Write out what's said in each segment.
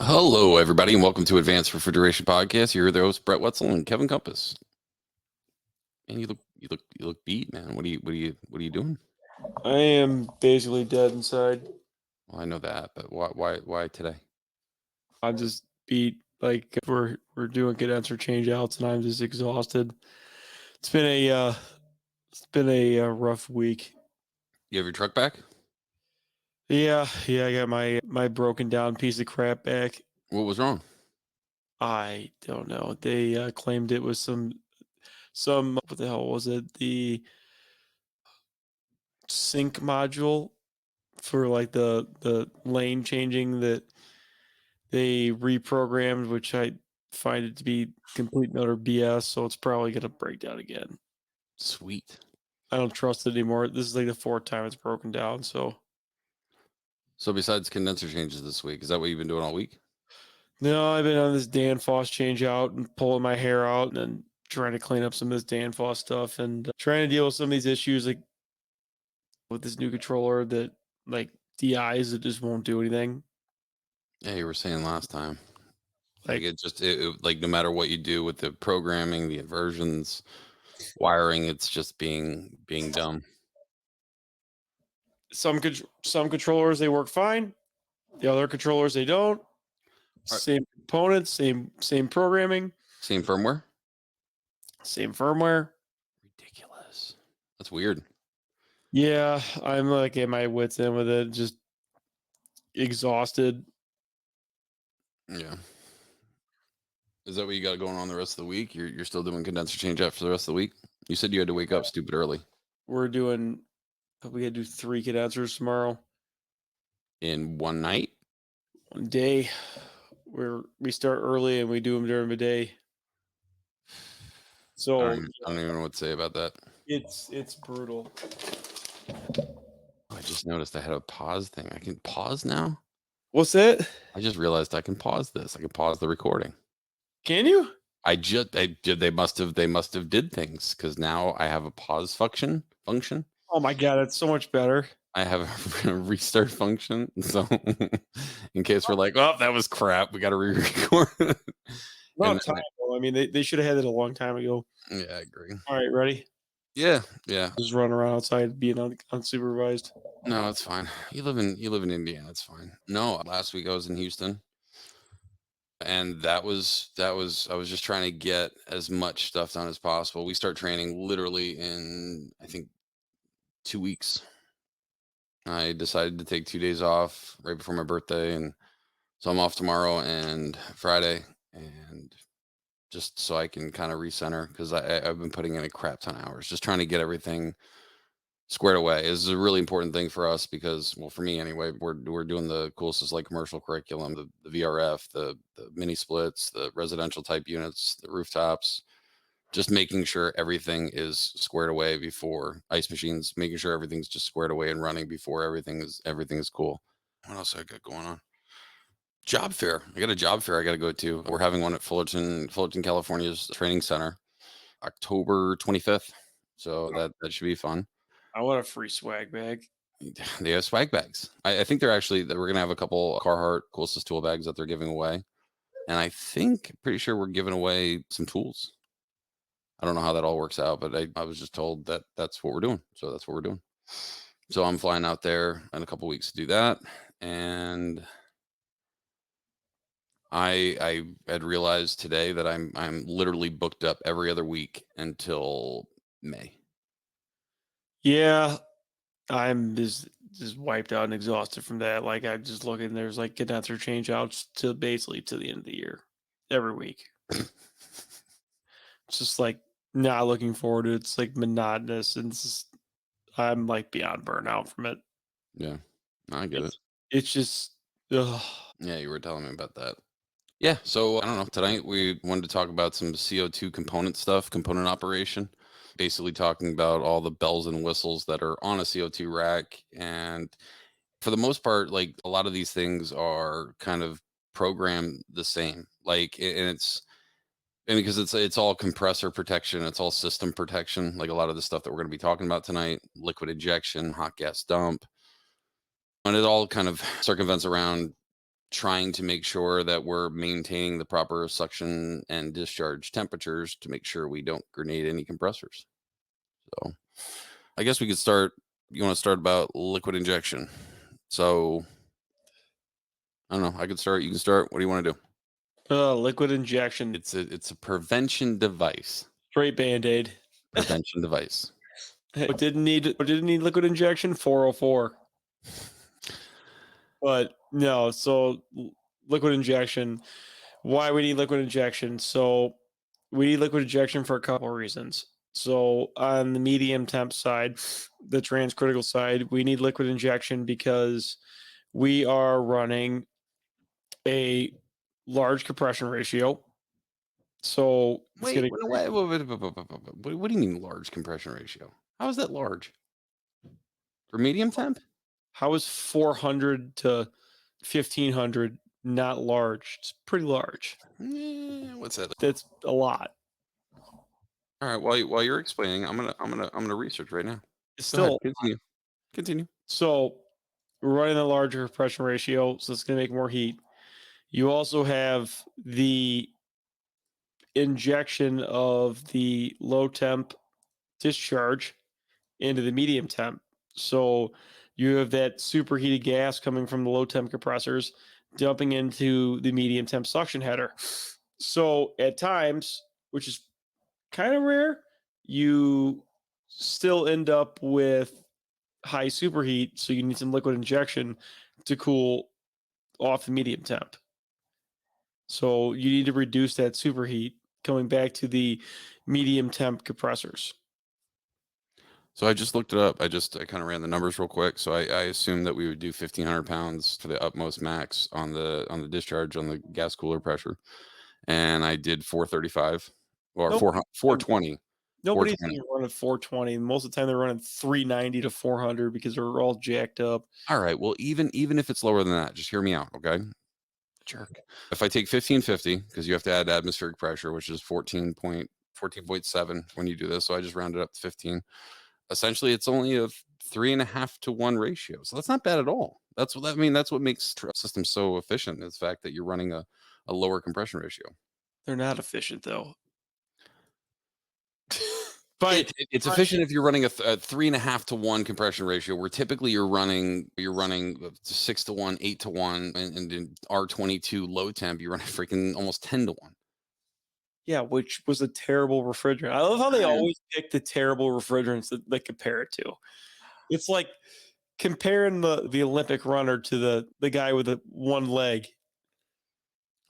Hello, everybody, and welcome to Advanced Refrigeration Podcast. You're the host, Brett Wetzel and Kevin Compass. And you look beat, man. What are you doing? I am basically dead inside. Well, I know that, but why today? I'm just beat. Like we're doing condenser change outs, and I'm just exhausted. It's been a rough week. You have your truck back? Yeah. I got my broken down piece of crap back. What was wrong? I don't know. They claimed it was some what the hell was it? The sync module for like the lane changing that they reprogrammed, which I find it to be complete and utter BS. So it's probably gonna break down again. Sweet. I don't trust it anymore. This is like the fourth time it's broken down. So So besides condenser changes this week, is that what you've been doing all week? no, I've been on this Danfoss change out and pulling my hair out and then trying to clean up some of this Danfoss stuff and trying to deal with some of these issues like with this new controller that like DIs that just won't do anything. Yeah, you were saying last time. Like Like like no matter what you do with the programming, the inversions, wiring, it's just being dumb. some controllers they work fine. The other controllers they don't. Right. Same components, same programming, Same firmware? same firmware. Ridiculous. That's weird. Yeah, I'm like at my wits end with it, just exhausted. Yeah. Is that what you got going on the rest of the week? You're still doing condenser change out for the rest of the week? You said you had to wake up stupid early We gotta do 3 condensers tomorrow. in one night. One day we start early and we do them during the day. So I don't even know what to say about that. it's brutal. I just noticed I had a pause thing. I can pause now. What's that? I just realized I can pause this. I can pause the recording. Can you? They must have did things because now I have a pause function. Oh my god, that's so much better. I have a restart function. So in case we're like, oh, that was crap, we got to re-record. And About time though. I mean, they should have had it a long time ago. yeah, I agree. All right, ready? Yeah. Just run around outside being unsupervised. No, it's fine. You live in Indiana. It's fine. No, last week I was in Houston, and I was just trying to get as much stuff done as possible. We start training literally in I think 2 weeks. I decided to take 2 days off right before my birthday, and so I'm off tomorrow and Friday, and just so I can kind of recenter because I've been putting in a crap ton of hours just trying to get everything squared away. Is a really important thing for us because, well, for me anyway, we're doing the coolest like commercial curriculum, the VRF, the mini splits, the residential type units, the rooftops, just making sure everything is squared away before ice machines, making sure everything's just squared away and running before everything is cool. What else I got going on? Job fair. I got a job fair I got to go to. We're having one at Fullerton, California's training center, October 25th. So that should be fun. I want a free swag bag. They have swag bags. I think that we're gonna have a couple Carhartt Coolest tool bags that they're giving away, and I think pretty sure we're giving away some tools. I don't know how that all works out, but I was just told that that's what we're doing, so that's what we're doing. So I'm flying out there in a couple weeks to do that, and I had realized today that I'm literally booked up every other week until May. Yeah, I'm just wiped out and exhausted from that. Like I just looking, there's like condenser change outs to basically to the end of the year every week. It's just like not looking forward to it. It's like monotonous and I'm like beyond burnout from it. Yeah, I get it. It's just ugh. Yeah, you were telling me about that. Yeah, so I don't know. Tonight we wanted to talk about some CO2 component stuff, component operation. Basically, talking about all the bells and whistles that are on a CO2 rack. And for the most part, like a lot of these things are kind of programmed the same. And because it's all compressor protection, it's all system protection. Like a lot of the stuff that we're going to be talking about tonight, liquid injection, hot gas dump, and it all kind of circumvents around trying to make sure that we're maintaining the proper suction and discharge temperatures to make sure we don't grenade any compressors. So I guess we could start. You want to start about liquid injection? So I don't know. I could start. You can start. What do you want to do? Liquid injection, It's a prevention device. straight Band-Aid. Prevention device. What didn't need liquid injection? 404. But no, so liquid injection. Why we need liquid injection? So we need liquid injection for a couple of reasons. So on the medium temp side, the transcritical side, we need liquid injection because we are running a large compression ratio. So it's Wait, going wait, to wait, wait, wait, wait, wait, wait, wait, what do you mean large compression ratio? How is that large? For medium temp? how is 400 to 1500 not large? It's pretty large. What's that? That's a lot. All right. While you're explaining, I'm gonna research right now. It's Go ahead. still Continue. Continue. so we're running a larger compression ratio, so it's going to make more heat. You also have the injection of the low temp discharge into the medium temp. So you have that superheated gas coming from the low temp compressors dumping into the medium temp suction header. So at times, which is kind of rare, you still end up with high superheat. So you need some liquid injection to cool off the medium temp. So you need to reduce that superheat coming back to the medium temp compressors. So I just looked it up. I kind of ran the numbers real quick. So I assumed that we would do 1,500 pounds for the utmost max on the discharge on the gas cooler pressure, and I did 435 or Nope. 420. Nobody's 420. even running 420. Most of the time they're running 390 to 400 because they're all jacked up. All right. Well, even if it's lower than that, just hear me out, okay? Jerk. If I take 1550, because you have to add atmospheric pressure, which is 14.7 when you do this, so I just rounded up to 15. Essentially, it's only a 3.5 to 1 ratio. So that's not bad at all. That's what I mean. That's what makes the system so efficient is the fact that you're running a lower compression ratio. They're not efficient though. But It's efficient if you're running a 3.5 to 1 compression ratio, where typically you're running 6 to 1, 8 to 1, and in R22 low temp, you run freaking almost 10 to 1. yeah, which was a terrible refrigerant. I love how they always pick the terrible refrigerants that they compare it to. It's like comparing the Olympic runner to the guy with the one leg.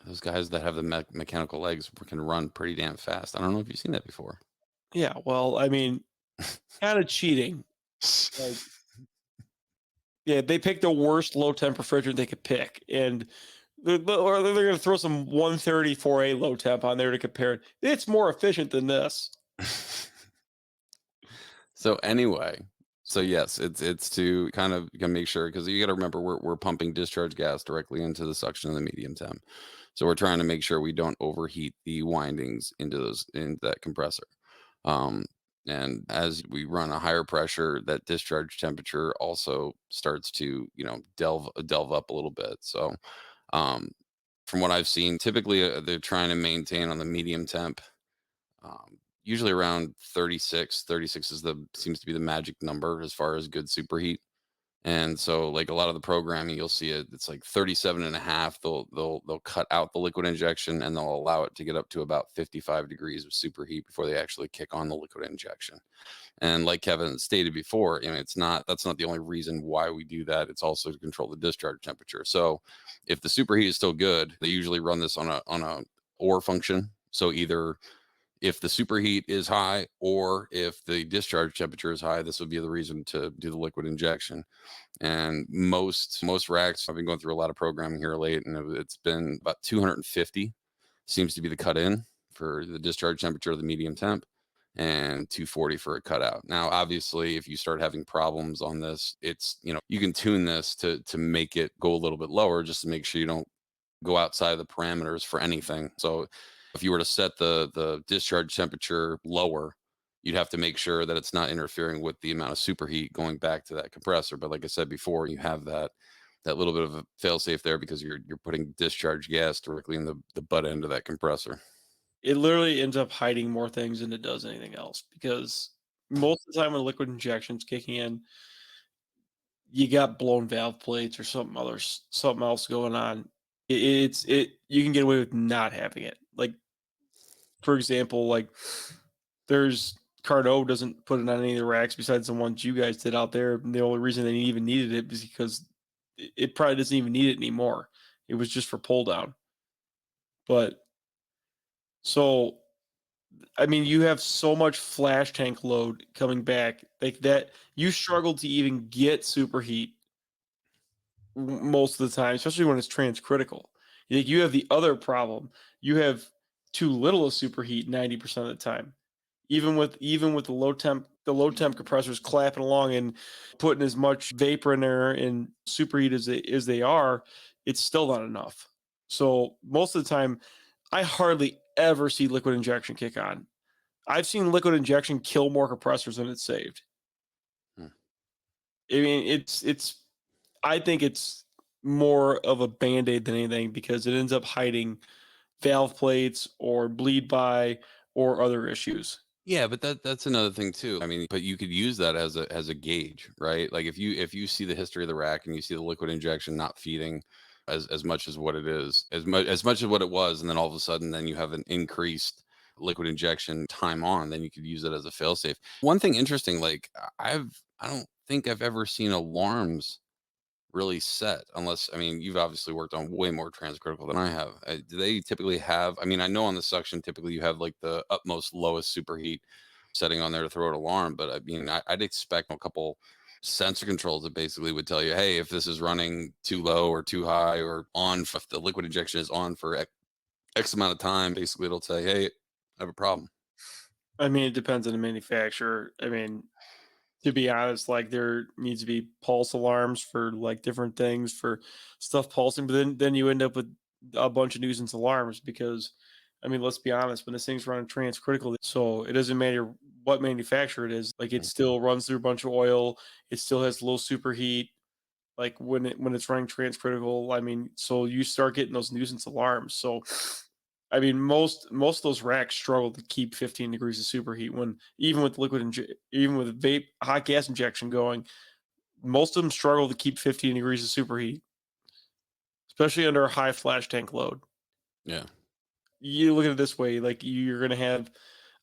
Those guys that have the mechanical legs can run pretty damn fast. I don't know if you've seen that before. Yeah, well, I mean, kind of cheating. Like, yeah, they picked the worst low temp refrigerant they could pick, and or they're going to throw some 134A low temp on there to compare it. It's more efficient than this. So anyway, so yes, it's to kind of make sure, because you got to remember we're pumping discharge gas directly into the suction of the medium temp. So we're trying to make sure we don't overheat the windings into that compressor. And as we run a higher pressure, that discharge temperature also starts to, delve up a little bit. So from what I've seen, typically they're trying to maintain on the medium temp, usually around 36. 36 seems to be the magic number as far as good superheat. And so like a lot of the programming, you'll see it's like 37 and a half. They'll cut out the liquid injection and they'll allow it to get up to about 55 degrees of superheat before they actually kick on the liquid injection. And like Kevin stated before, that's not the only reason why we do that. It's also to control the discharge temperature. So if the superheat is still good, they usually run this on a or function. So either if the superheat is high or if the discharge temperature is high, this would be the reason to do the liquid injection. And most racks, I've been going through a lot of programming here late, and it's been about 250 seems to be the cut in for the discharge temperature of the medium temp, and 240 for a cutout. Now, obviously, if you start having problems on this, it's you can tune this to make it go a little bit lower, just to make sure you don't go outside of the parameters for anything. So if you were to set the discharge temperature lower, you'd have to make sure that it's not interfering with the amount of superheat going back to that compressor. But like I said before, you have that that little bit of a fail safe there because you're putting discharge gas directly in the butt end of that compressor. It literally ends up hiding more things than it does anything else because most of the time when liquid injection's kicking in, you got blown valve plates or something else going on. It you can get away with not having it. Like for example, like there's Cardo doesn't put it on any of the racks besides the ones you guys did out there. And the only reason they even needed it is because it probably doesn't even need it anymore. It was just for pull down. But so I mean, you have so much flash tank load coming back like that. You struggle to even get superheat most of the time, especially when it's transcritical. You have the other problem. You have too little of superheat 90% of the time. Even with the low temp compressors clapping along and putting as much vapor in there and superheat as they are, it's still not enough. So most of the time, I hardly ever see liquid injection kick on. I've seen liquid injection kill more compressors than it's saved. Hmm. I mean, it's I think it's more of a band-aid than anything because it ends up hiding valve plates or bleed by or other issues. Yeah, but that's another thing too. I mean, but you could use that as a gauge, right? Like if you see the history of the rack and you see the liquid injection not feeding as much as what it is, as much as what it was, and then all of a sudden then you have an increased liquid injection time on, then you could use it as a failsafe. One thing interesting, like I don't think I've ever seen alarms really set unless, I mean, you've obviously worked on way more transcritical than I have. Do they typically have, I mean, I know on the suction typically you have like the utmost lowest superheat setting on there to throw an alarm, but I mean, I'd expect a couple sensor controls that basically would tell you, hey, if this is running too low or too high or on, if the liquid injection is on for X amount of time, basically it'll say, hey, I have a problem. I mean, it depends on the manufacturer. I mean, to be honest, like there needs to be pulse alarms for like different things for stuff pulsing, but then you end up with a bunch of nuisance alarms because I mean, let's be honest, when this thing's running transcritical, so it doesn't matter what manufacturer it is, like it Mm. still runs through a bunch of oil, it still has low superheat, like when it's running transcritical, I mean, so you start getting those nuisance alarms. So I mean, most of those racks struggle to keep 15 degrees of superheat when even with vape hot gas injection going, most of them struggle to keep 15 degrees of superheat, especially under a high flash tank load. Yeah. You look at it this way, like you're going to have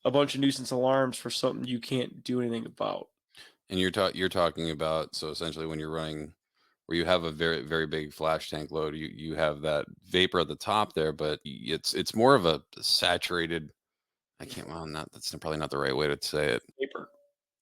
a bunch of nuisance alarms for something you can't do anything about. And you're talking about, so essentially when you're running where you have a very very big flash tank load, you have that vapor at the top there, but it's more of a saturated. I can't. Well, not that's probably not the right way to say it, Vapor.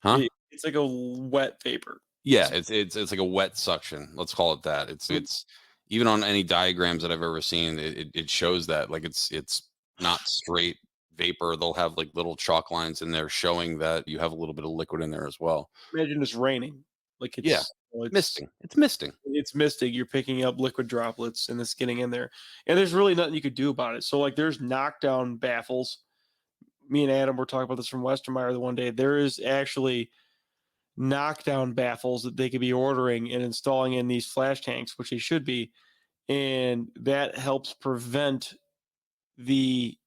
huh? It's like a wet vapor. Yeah, it's like a wet suction. Let's call it that. It's even on any diagrams that I've ever seen, it shows that like it's not straight vapor. They'll have like little chalk lines in there showing that you have a little bit of liquid in there as well. Imagine it's raining. Like Yeah, well, misting. It's misting. it's misting. You're picking up liquid droplets and it's getting in there. And there's really nothing you could do about it. So like there's knockdown baffles. Me and Adam were talking about this from Westermeyer the one day. There is actually knockdown baffles that they could be ordering and installing in these flash tanks, which they should be. And that helps prevent the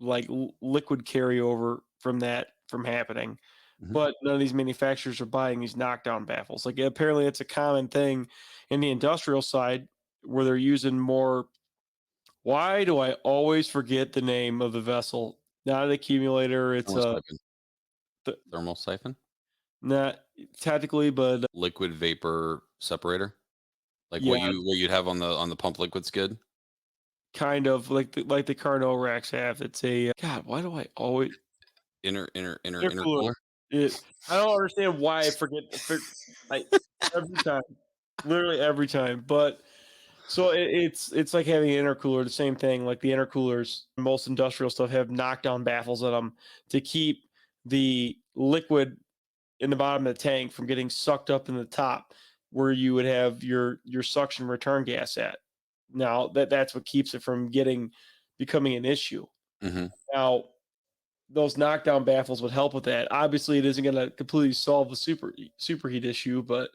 liquid carryover from that from happening. Mhm. But none of these manufacturers are buying these knockdown baffles. Like apparently it's a common thing in the industrial side where they're using more. Why do I always forget the name of the vessel? Not an accumulator, it's a Thermosiphon. th- Thermal siphon. not technically, but Liquid vapor separator, like yeah, what you'd have on the pump liquid skid. kind of like the Carnot racks have. It's a God. Why do I always intercooler? Intercooler. I don't understand why I forget. I every time, literally every time. But so it's like having an intercooler. The same thing. Like the intercoolers, most industrial stuff have knockdown baffles in them to keep the liquid in the bottom of the tank from getting sucked up in the top, where you would have your suction return gas at. Now that's what keeps it from becoming an issue. Hmm. Now those knockdown baffles would help with that. Obviously, it isn't going to completely solve the superheat issue, but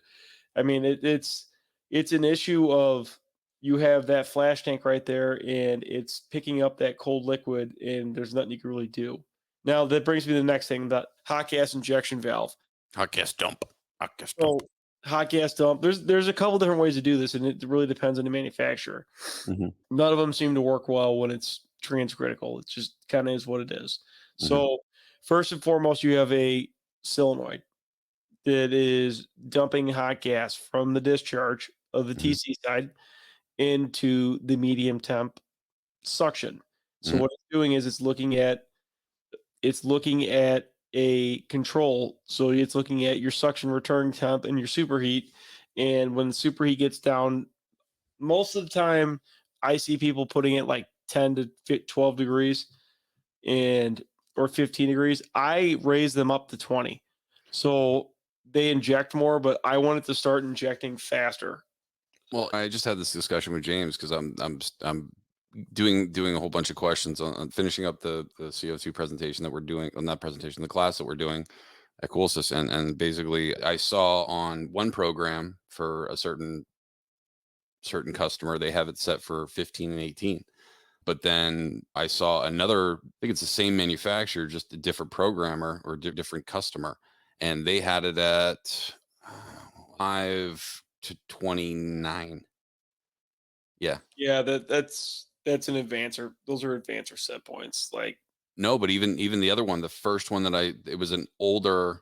I mean, it's It's an issue of you have that flash tank right there and it's picking up that cold liquid and there's nothing you can really do. Now that brings me to the next thing, the hot gas injection valve. Hot gas dump. Hot gas dump. So hot gas dump, there's a couple different ways to do this and it really depends on the manufacturer. Hmm. None of them seem to work well when it's transcritical. It just kind of is what it is. Hmm. So first and foremost, you have a solenoid that is dumping hot gas from the discharge of the Hmm. TC side into the medium temp suction. So Hmm. what it's doing is it's looking at a control. So it's looking at your suction return temp and your superheat. And when the superheat gets down, most of the time I see people putting it like 10 to 12 degrees and or 15 degrees. I raise them up to 20. So they inject more, but I want it to start injecting faster. Well, I just had this discussion with James because I'm doing a whole bunch of questions on finishing up the CO2 presentation that we're doing, on that presentation, the class that we're doing at Coolsys, and basically I saw on one program for a certain customer, they have it set for 15 and 18. But then I saw another, I think it's the same manufacturer, just a different programmer or different customer, and they had it at 5 to 29. Yeah. Yeah, that's an advancer. Those are advancer set points. Like, No, but even the other one, the first one that it was an older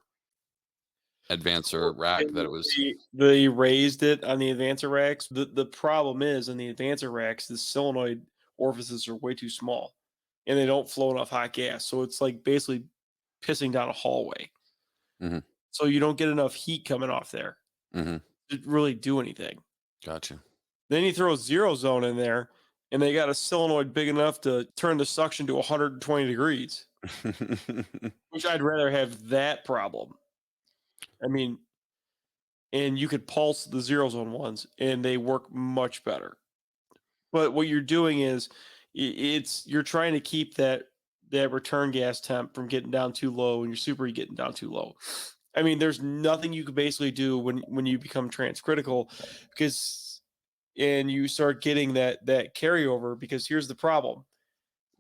well, advancer they, rack that it was. they raised it on the advancer racks. The problem is in the advancer racks, the solenoid orifices are way too small, and they don't flow enough hot gas. So it's like basically pissing down a hallway. Hmm. So you don't get enough heat coming off there Hmm. to really do anything. Gotcha. Then you throw a zero zone in there, and they got a solenoid big enough to turn the suction to 120 degrees, which I'd rather have that problem. I mean, and you could pulse the zero zone ones, and they work much better. But what you're doing is it's you're trying to keep that return gas temp from getting down too low and your superheat getting down too low. I mean, there's nothing you could basically do when you become transcritical because and you start getting that carryover because here's the problem.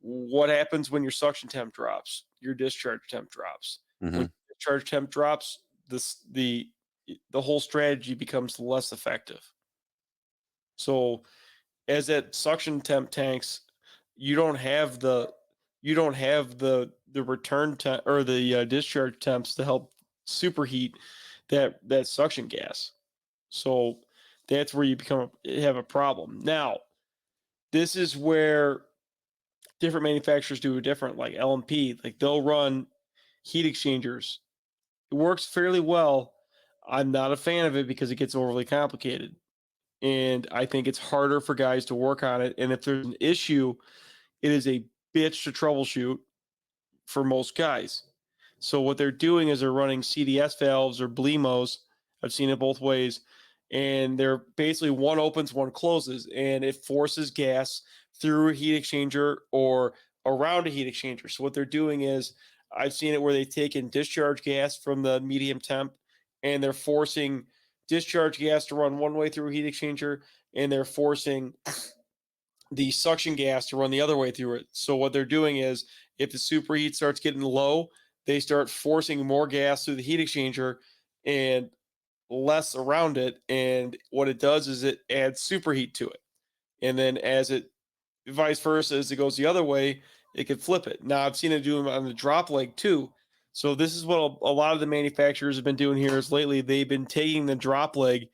What happens when your suction temp drops? Your discharge temp drops. When Hmm. your discharge temp drops, the whole strategy becomes less effective. So as that suction temp tanks, you don't have the return temp or the discharge temps to help superheat that suction gas. So that's where have a problem. Now, this is where different manufacturers do it different, like LMP, like they'll run heat exchangers. It works fairly well. I'm not a fan of it because it gets overly complicated. And I think it's harder for guys to work on it. And if there's an issue, it is a bitch to troubleshoot for most guys. So what they're doing is they're running CDS valves or BLEMOs. I've seen it both ways. And they're basically one opens, one closes, and it forces gas through a heat exchanger or around a heat exchanger. So what they're doing is I've seen it where they take in discharge gas from the medium temp and they're forcing discharge gas to run one way through a heat exchanger and they're forcing the suction gas to run the other way through it. So what they're doing is if the superheat starts getting low, they start forcing more gas through the heat exchanger and less around it. And what it does is it adds superheat to it. And then as it vice versa, as it goes the other way, it could flip it. Now I've seen it do them on the drop leg too. So this is what a lot of the manufacturers have been doing here is lately they've been taking the drop leg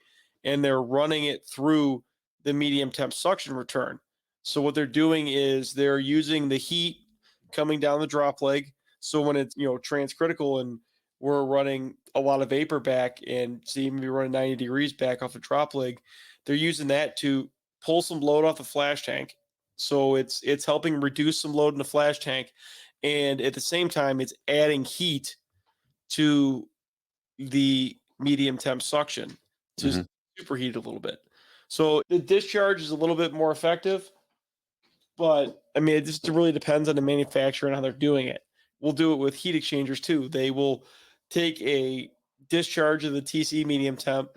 and they're running it through the medium temp suction return. So what they're doing is they're using the heat coming down the drop leg. So when it's transcritical and we're running a lot of vapor back and see maybe running 90 degrees back off a drop leg, they're using that to pull some load off the flash tank. So it's helping reduce some load in the flash tank, and at the same time, it's adding heat to the medium temp suction to Hmm. superheat a little bit. So the discharge is a little bit more effective, but I mean, it just really depends on the manufacturer and how they're doing it. We'll do it with heat exchangers too. They will take a discharge of the TC medium temp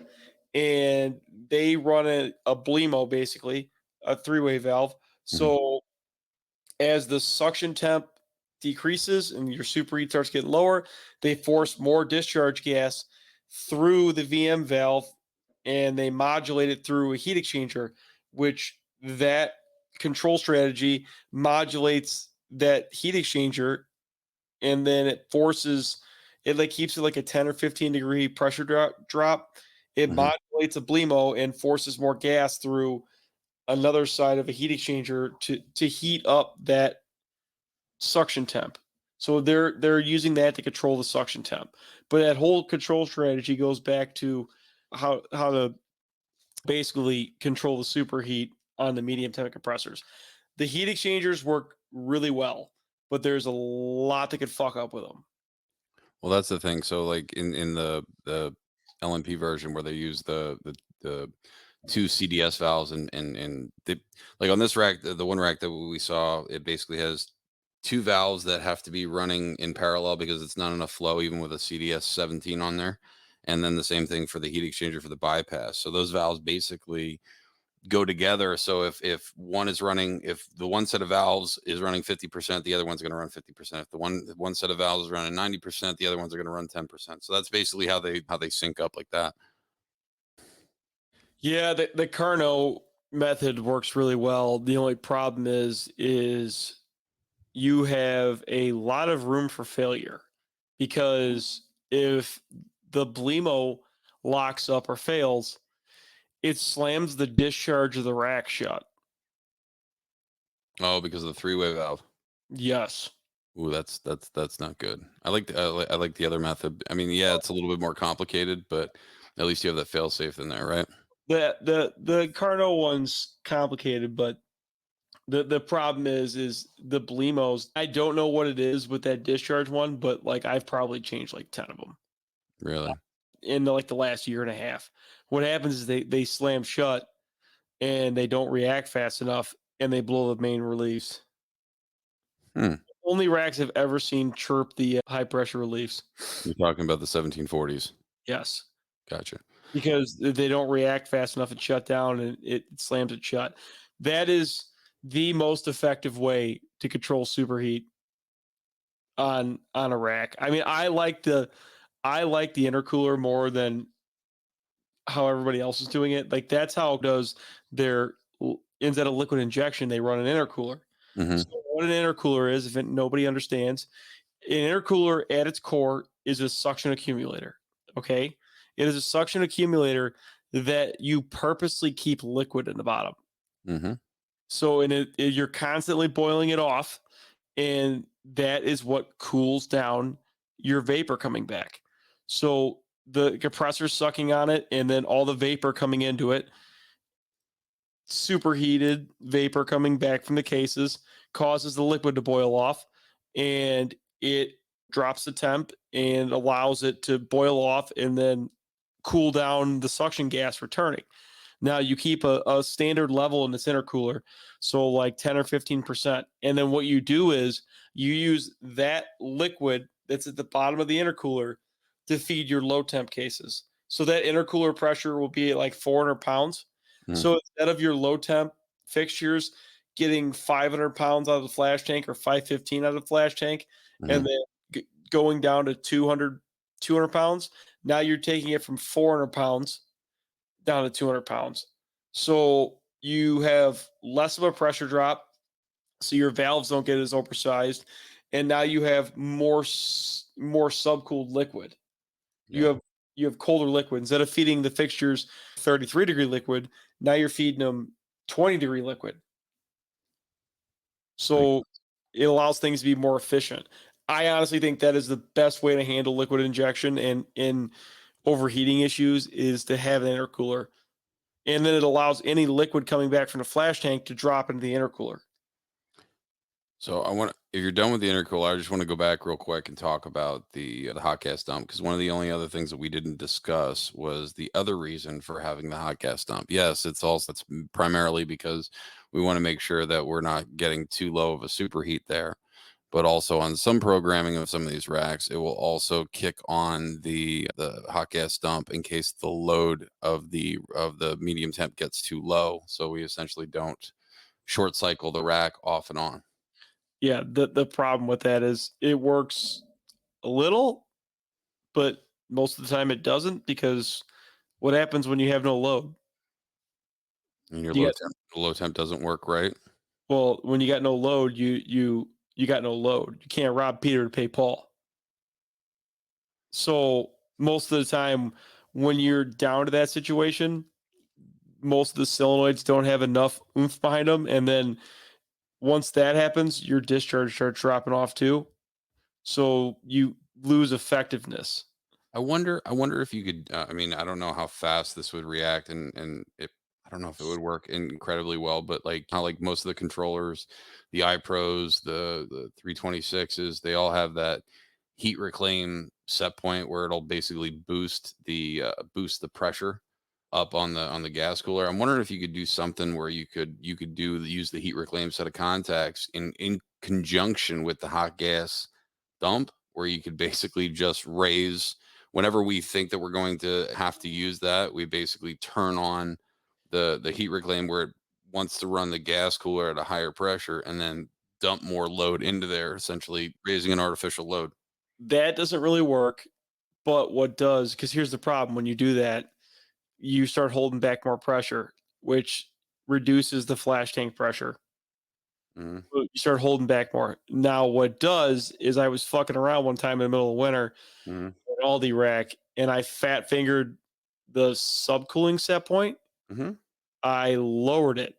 and they run a BLEMO, basically a three-way valve. Hmm. So as the suction temp decreases and your superheat starts getting lower, they force more discharge gas through the VM valve and they modulate it through a heat exchanger, which that control strategy modulates that heat exchanger and then it forces it like keeps it like a 10 or 15 degree pressure drop. It Hmm. modulates a BLEMO and forces more gas through another side of a heat exchanger to heat up that suction temp. So they're using that to control the suction temp. But that whole control strategy goes back to how to basically control the superheat on the medium temp compressors. The heat exchangers work really well, but there's a lot that could fuck up with them. Well, that's the thing. So like in the LNP version where they use the two CDS valves and they, like on this rack, the one rack that we saw, it basically has two valves that have to be running in parallel because it's not enough flow even with a CDS 17 on there. And then the same thing for the heat exchanger for the bypass. So those valves basically go together. So if one is running, if the one set of valves is running 50%, the other one's going to run 50%. If the one set of valves is running 90%, the other ones are going to run 10%. So that's basically how they sync up like that. Yeah, the Carnot method works really well. The only problem is you have a lot of room for failure because if the BLEMO locks up or fails, it slams the discharge of the rack shut. Oh, because of the three-way valve. Yes. Ooh, that's not good. I like the other method. I mean, yeah, it's a little bit more complicated, but at least you have that fail safe in there, right? The Carnot one's complicated, but the problem is the BLEMOs. I don't know what it is with that discharge one, but like I've probably changed like 10 of them Really? in like the last year and a half. What happens is they slam shut and they don't react fast enough and they blow the main reliefs. Hmm. Only racks I've ever seen chirp the high pressure reliefs. You're talking about the 1740s. Yes, Gotcha. because they don't react fast enough and shut down and it slams it shut. That is the most effective way to control superheat on a rack. I mean, I like the intercooler more than how everybody else is doing it. Like that's how it does their instead of liquid injection, they run an intercooler. Hmm. So what an intercooler is, if nobody understands, an intercooler at its core is a suction accumulator. Okay, it is a suction accumulator that you purposely keep liquid in the bottom. Hmm. So you're constantly boiling it off, and that is what cools down your vapor coming back. So the compressor sucking on it, and then all the vapor coming into it, superheated vapor coming back from the cases, causes the liquid to boil off, and it drops the temp and allows it to boil off and then cool down the suction gas returning. Now you keep a standard level in this intercooler, so like 10 or 15%. And then what you do is you use that liquid that's at the bottom of the intercooler to feed your low temp cases. So that intercooler pressure will be at like 400 pounds. Hmm. So instead of your low temp fixtures getting 500 pounds out of the flash tank or 515 out of the flash tank, and Hmm. then going down to 200 pounds, now you're taking it from 400 pounds down to 200 pounds. So you have less of a pressure drop. So your valves don't get as oversized. And now you have more subcooled liquid. You Yeah. have you have colder liquid. Instead of feeding the fixtures 33-degree liquid, now you're feeding them 20-degree liquid. Makes So it allows things to be more efficient. I honestly think that is the best way to handle liquid injection and in overheating issues is to have an intercooler. And then it allows any liquid coming back from the flash tank to drop into the intercooler. So I want, if you're done with the intercooler, I just want to go back real quick and talk about the hot gas dump because one of the only other things that we didn't discuss was the other reason for having the hot gas dump. Yes, it's primarily because we want to make sure that we're not getting too low of a superheat there. but also on some programming of some of these racks, it will also kick on the hot gas dump in case the load of the medium temp gets too low. So we essentially don't short cycle the rack off and on. Yeah, the problem with that is it works a little, but most of the time it doesn't because what happens when you have no load? And your You got low temp doesn't work right. well, when you got no load, you got no load. You can't rob Peter to pay Paul. So most of the time when you're down to that situation, most of the solenoids don't have enough oomph behind them, and then once that happens, your discharge starts dropping off too. So you lose effectiveness. I wonder if you could. I mean, I don't know how fast this would react, and if I don't know if it would work incredibly well. But like how like most of the controllers, the iPros, the 326s, they all have that heat reclaim set point where it'll basically boost the pressure up on the gas cooler. I'm wondering if you could do something where you could do use the heat reclaim set of contacts in conjunction with the hot gas dump, where you could basically just raise whenever we think that we're going to have to use that, we basically turn on the heat reclaim where it wants to run the gas cooler at a higher pressure and then dump more load into there, essentially raising an artificial load. That doesn't really work, but what does, because here's the problem when you do that, you start holding back more pressure, which reduces the flash tank pressure. Mhm, So you start holding back more. Now, what does is I was fucking around one time in the middle of winter mhm, at Aldi rack and I fat fingered the subcooling set point. mhm, I lowered it,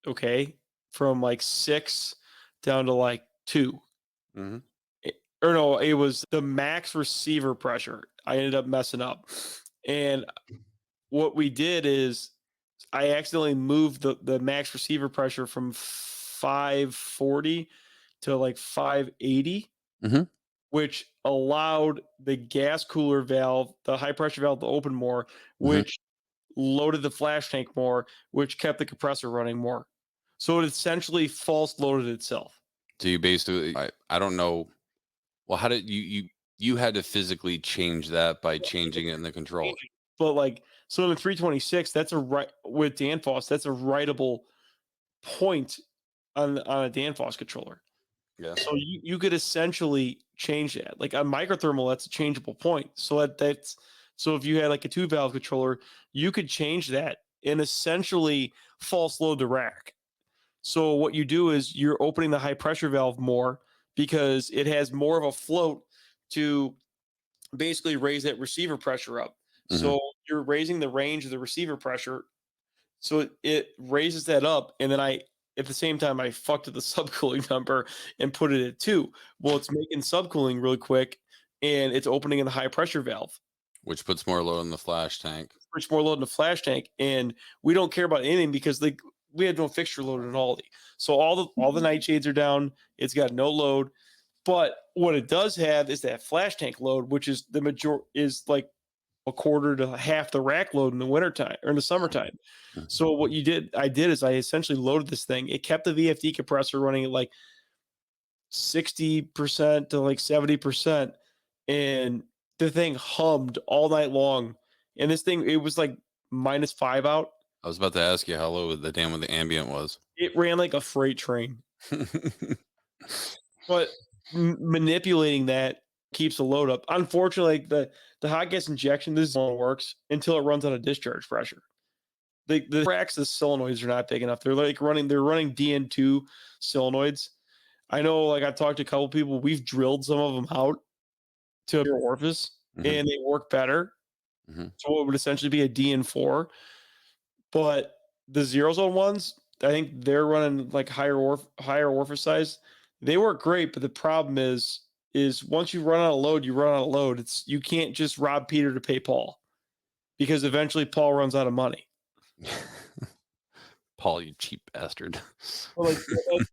okay, from like 6 down to like 2. mhm. Or no, it was the max receiver pressure. I ended up messing up. And what we did is I accidentally moved the max receiver pressure from 540 to like 580, Mhm. which allowed the gas cooler valve, the high pressure valve to open more, Mhm. which loaded the flash tank more, which kept the compressor running more. So it essentially false loaded itself. So you basically, I don't know. Well, how did you had to physically change that by changing it in the controller? But like, so in the 326, that's a right with Danfoss, that's a writable point on a Danfoss controller. Yeah. So you could essentially change that. Like on microthermal, that's a changeable point. So that's so if you had like a two valve controller, you could change that and essentially false load the rack. So what you do is you're opening the high pressure valve more because it has more of a float to basically raise that receiver pressure up. Mhm. So you're raising the range of the receiver pressure. So it raises that up. And then at the same time, I fucked with the subcooling number and put it at 2. Well, it's making subcooling really quick and it's opening in the high pressure valve, Which puts more load on the flash tank. which more load in the flash tank. And we don't care about anything because like we had no fixture loaded in Aldi. So all the nightshades are down. It's got no load. But what it does have is that flash tank load, which is the major is like a quarter to half the rack load in the wintertime or in the summertime. Mhm. So what I did is I essentially loaded this thing. It kept the VFD compressor running at like 60% to like 70%. And the thing hummed all night long. And this thing, it was like -5 out. I was about to ask you how low the damn with the ambient was. It ran like a freight train. But manipulating that keeps the load up. Unfortunately, like, the hot gas injection, this only works until it runs out of discharge pressure. The cracks, the solenoids are not big enough. They're running DN2 solenoids. I know, like I've talked to a couple people, we've drilled some of them out to your orifice Mhm, and they work better. mhm. So it would essentially be a DN4. But the zero zone ones, I think they're running like higher orifice size. They work great, but the problem is once you run out of load, you run out of load. It's you can't just rob Peter to pay Paul because eventually Paul runs out of money. Paul, you cheap bastard. Well, like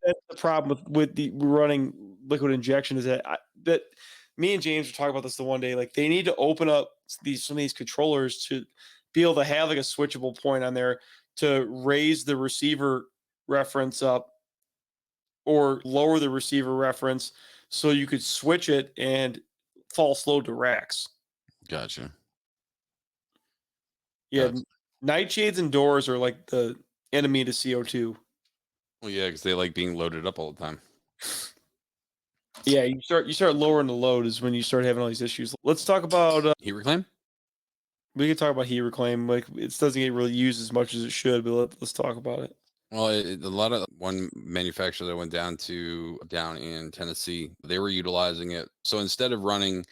that's the problem with the running liquid injection is that me and James were talking about this the one day. Like they need to open up some of these controllers to be able to have like a switchable point on there to raise the receiver reference up or lower the receiver reference so you could switch it and false load to racks. Gotcha. Yeah, Gotcha. nightshades and doors are like the enemy to CO2. Well, yeah, because they like being loaded up all the time. Yeah, you start lowering the load is when you start having all these issues. Let's talk about Heat reclaim? we can talk about heat reclaim. Like it doesn't get really used as much as it should, but let's talk about it. Well, a lot of one manufacturer that I went down in Tennessee, they were utilizing it. So instead of running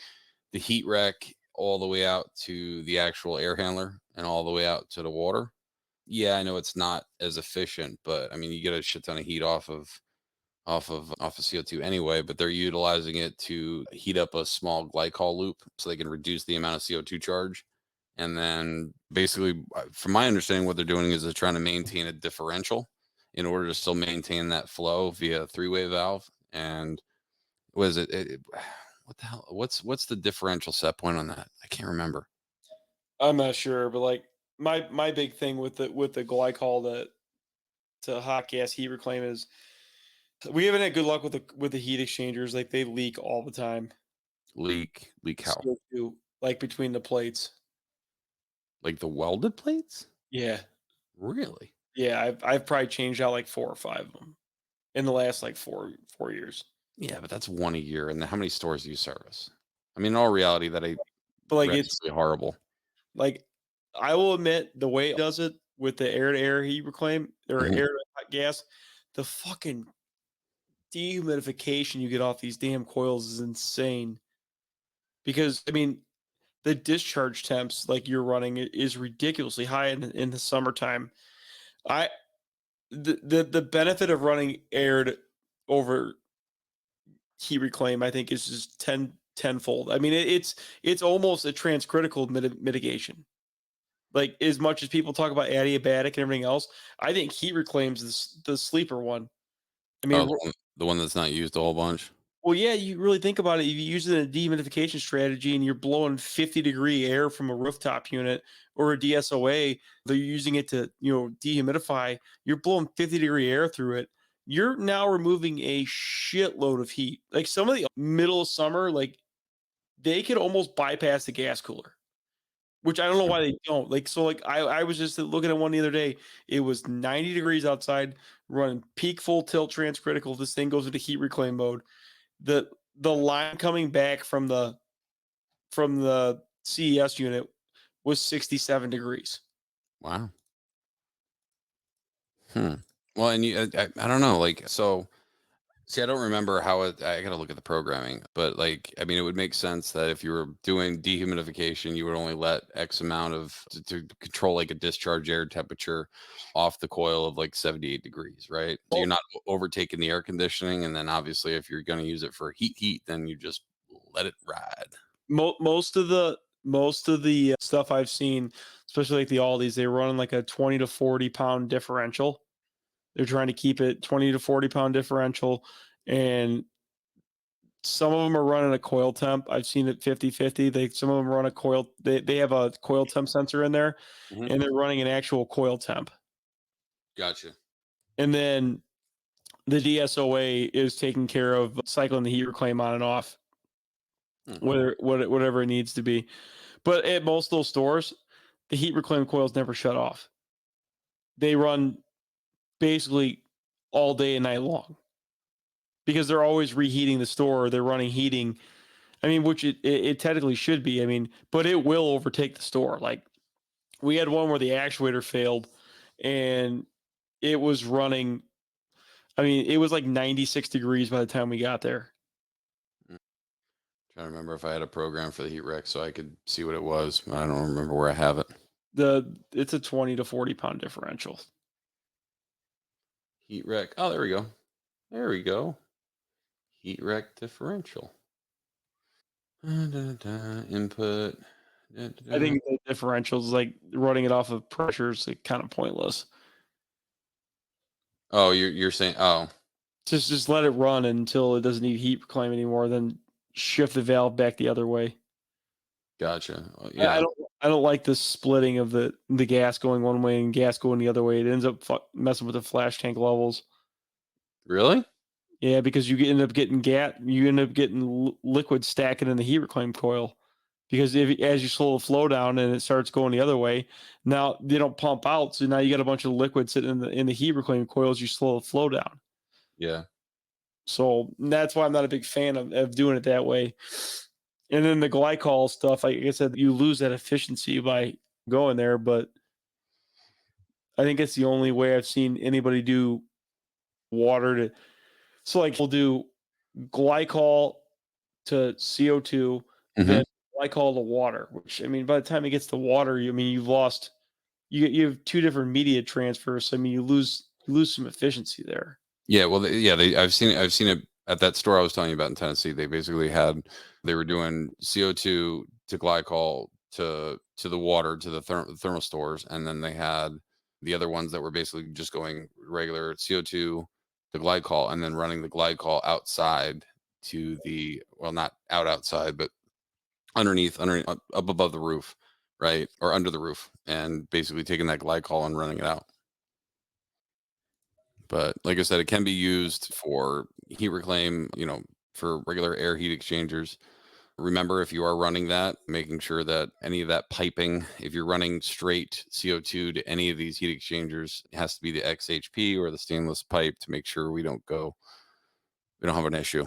the heat wreck all the way out to the actual air handler and all the way out to the water, yeah, I know it's not as efficient, but I mean, you get a shit ton of heat off of CO2 anyway, but they're utilizing it to heat up a small glycol loop so they can reduce the amount of CO2 charge. And then basically, from my understanding, what they're doing is they're trying to maintain a differential in order to still maintain that flow via a three-way valve. And was it what the hell? What's the differential set point on that? I can't remember. I'm not sure, but like my big thing with the glycol to hot gas heat reclaim is we haven't had good luck with the heat exchangers. Like they leak all the time. Leak how? CO2, like between the plates. Like the welded plates? Yeah. Really? Yeah, I've probably changed out like 4 or 5 of them in the last like 4 years. Yeah, but that's one a year. And then how many stores do you service? I mean, in all reality, that ain't But like it's relatively horrible. like I will admit the way it does it with the air to air heat reclaim or Mhm. air to hot gas, the fucking dehumidification you get off these damn coils is insane. Because I mean, the discharge temps like you're running is ridiculously high in the summertime. I the benefit of running aired over heat reclaim, I think, is just tenfold. I mean, it's almost a transcritical mitigation. Like as much as people talk about adiabatic and everything else, I think heat reclaims the sleeper one. I Oh, mean, the one that's not used a whole bunch? well, yeah, you really think about it. If you use it in a dehumidification strategy and you're blowing 50-degree air from a rooftop unit or a DSOA, they're using it to, dehumidify, you're blowing 50-degree air through it. You're now removing a shitload of heat. Like some of the middle of summer, like they could almost bypass the gas cooler, which I don't know Hmm, why they don't. Like, so like I was just looking at one the other day. It was 90 degrees outside, running peak full tilt transcritical. This thing goes into heat reclaim mode. The line coming back from the CES unit was 67 degrees. wow. Hmm. Well, and I don't know, like, so see, I don't remember how I gotta look at the programming, but like, I mean, it would make sense that if you were doing dehumidification, you would only let X amount to control like a discharge air temperature off the coil of like 78 degrees, right? So you're Well, not overtaking the air conditioning. And then obviously, if you're going to use it for heat, then you just let it ride. most of the stuff I've seen, especially like the Aldis, they run like a 20 to 40 pound differential. They're trying to keep it 20 to 40 pound differential, and some of them are running a coil temp. I've seen it 50-50. Some of them run a coil. They have a coil temp sensor in there, Mhm. and they're running an actual coil temp. Gotcha. And then the DSOA is taking care of cycling the heat reclaim on and off, Hmm. whatever it needs to be. But at most of those stores, the heat reclaim coils never shut off. They run basically all day and night long because they're always reheating the store. They're running heating. I mean, which it technically should be. I mean, but it will overtake the store. Like we had one where the actuator failed, and it was running. I mean, it was like 96 degrees by the time we got there. Mm. Trying to remember if I had a program for the heat wreck so I could see what it was. I don't remember where I have it. It's a 20 to 40 pound differential. Heat wreck. Oh, there we go. There we go. Heat wreck differential. Input. Da, da, I da. think the differentials, like running it off of pressure, is like kind of pointless. Oh, you're saying, oh, Just let it run until it doesn't need heat reclaim anymore. Then shift the valve back the other way. gotcha. Well, I yeah. don't like the splitting of the gas going one way and gas going the other way. It ends up messing with the flash tank levels. Really? Yeah, because you end up getting liquid stacking in the heat reclaim coil. Because if as you slow the flow down and it starts going the other way, now they don't pump out, so now you got a bunch of liquid sitting in the heat reclaim coil as you slow the flow down. Yeah. So that's why I'm not a big fan of doing it that way. And then the glycol stuff, like I said, you lose that efficiency by going there. But I think it's the only way I've seen anybody do water to. So like we'll do glycol to CO2, Hmm. then glycol to water. Which I mean, by the time it gets to water, you've lost. You have two different media transfers. So, I mean, you lose some efficiency there. Yeah, well, yeah, I've seen it at that store I was telling you about in Tennessee. They basically they were doing CO2 to glycol to the water to the thermal stores, and then they had the other ones that were basically just going regular CO2 to glycol, and then running the glycol outside to the, well, not outside, but underneath up above the roof, right, or under the roof, and basically taking that glycol and running it out. But like I said, it can be used for heat reclaim, for regular air heat exchangers. Remember, if you are running that, making sure that any of that piping, if you're running straight CO2 to any of these heat exchangers, it has to be the XHP or the stainless pipe to make sure we don't have an issue,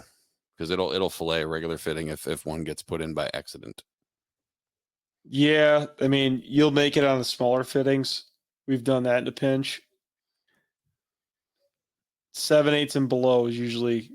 because it'll fillet a regular fitting if one gets put in by accident. Yeah, I mean, you'll make it on the smaller fittings. We've done that in a pinch. 7/8 and below is usually